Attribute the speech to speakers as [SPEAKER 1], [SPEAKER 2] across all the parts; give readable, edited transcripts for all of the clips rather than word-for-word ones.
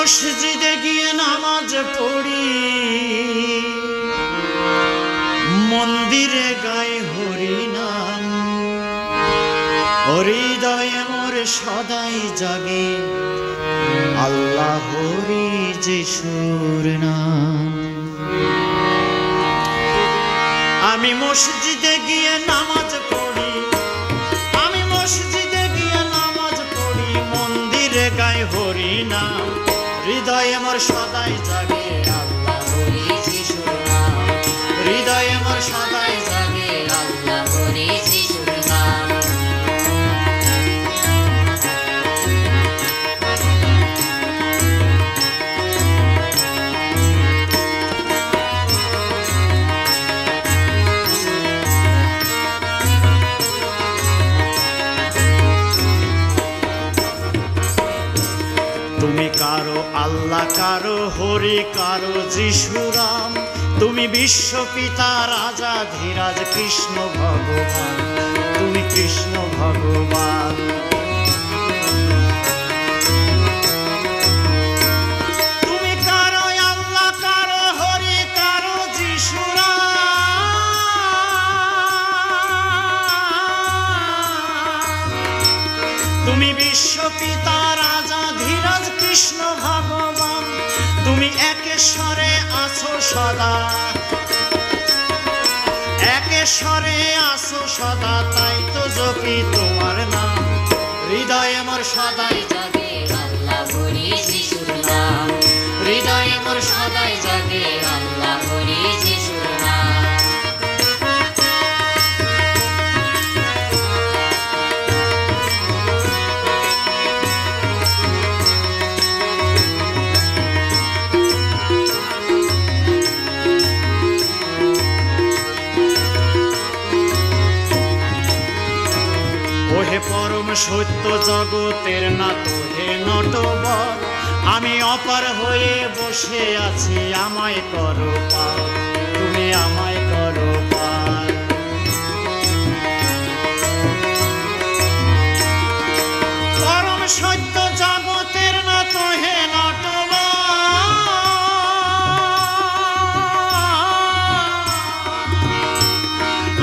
[SPEAKER 1] মসজিদে গিয়ে নামাজ পড়ি, মন্দিরে গাই হরি নাম, হৃদয়ে মোর সদাই জাগে আল্লাহ হরি যিশুর নাম। আমি মসজিদে গিয়ে নামাজ পড়ি, আমি মসজিদে গিয়ে নামাজ পড়ি, মন্দিরে গাই হরি নাম, হৃদয়ে মোর সদাই জাগে আল্লাহ হরি যিশুর নাম, হৃদয়ে মোর সদাই জাগে আল্লাহ হরি যিশুর নাম। তুমি কারো আল্লাহ, কারো হরি, কারো যিশুরাম, তুমি বিশ্বপিতা রাজা ধীরাজ কৃষ্ণ ভগবান, তুমি কৃষ্ণ ভগবান। তুমি কারো আল্লাহ, কারো হরি, কারো যিশুরাম, তুমি বিশ্বপিতা রাজা ধীরাজ কৃষ্ণ ভগবান, তুমি একেশ্বরে আছো সদা, একেশ্বরে আছো সদা, তাই তো জপি তোমার নাম, হৃদয়ে মোর সদাই জাগে আল্লাহ হরি যিশুর নাম, হৃদয়ে মোর সদাই জাগে আল্লাহ হরি যিশুর নাম। ওহে পরম সত্য জগতের নাথ হে নটবর, আমি অপার হয়ে বসে আছি, আমায় করো পার, তুমি আমায় করো পার। পরম সত্য জগতের নাথ হে নটবর,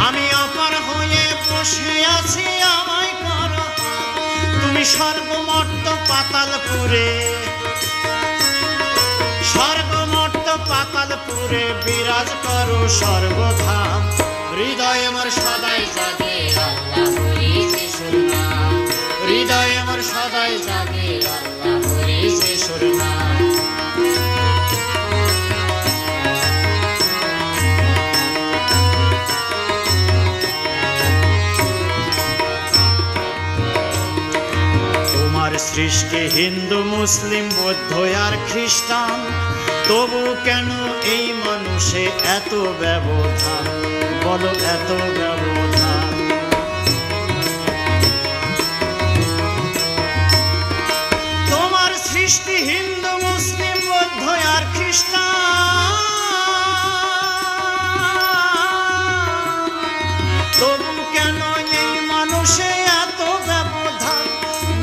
[SPEAKER 1] আমি অপার হয়ে বসে আছি, আমায় করো পার। তুমি স্বর্গমর্ত পাতালপুরে, স্বর্গমর্ত পাতালপুরে বিরাজ করো সর্বধাম, হৃদয়ে মোর সদাই জাগে আল্লাহ হরি যিশুর নাম, হৃদয়ে মোর সদাই জাগে আল্লাহ হরি যিশুর নাম। সৃষ্টি হিন্দু মুসলিম বৌদ্ধ আর খ্রিস্টান, তবু কেন এই মানুষে এত ব্যবধান, বলো এত ব্যবধান। তোমার সৃষ্টি হিন্দু মুসলিম বৌদ্ধ আর খ্রিস্টান, তবু কেন এই মানুষে এত ব্যবধান,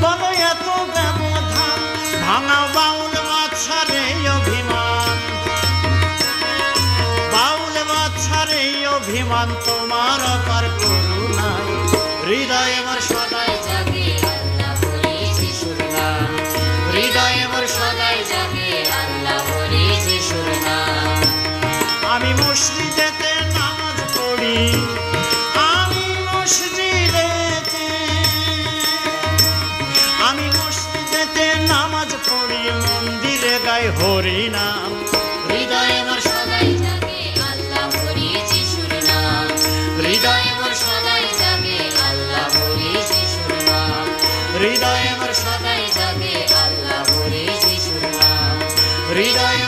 [SPEAKER 1] বলো এত ব্যবধান। ভাঙা বাউল বাচ্চারে অভিমান, বাউল বাচ্চারে অভিমান, তোমার অপার করুণায় হৃদয়ে মোর সদাই জাগে আল্লাহ হরি যিশুর নাম, হৃদয়ে মোর সদাই জাগে আল্লাহ হরি যিশুর নাম। আমি মসজিদেতে নামাজ পড়ি, আমি মসজিদেতে, আমি মসজিদেতে নামাজ পড়ি, মন্দিরে গাই হরি নাম, হৃদয়ে মোর সদাই জাগে আল্লাহ হরি যিশুর নাম, হৃদয়ে মোর সদাই জাগে আল্লাহ হরি যিশুর নাম, হৃদয়ে মোর সদাই জাগে আল্লাহ হরি যিশুর নাম, হৃদয়ে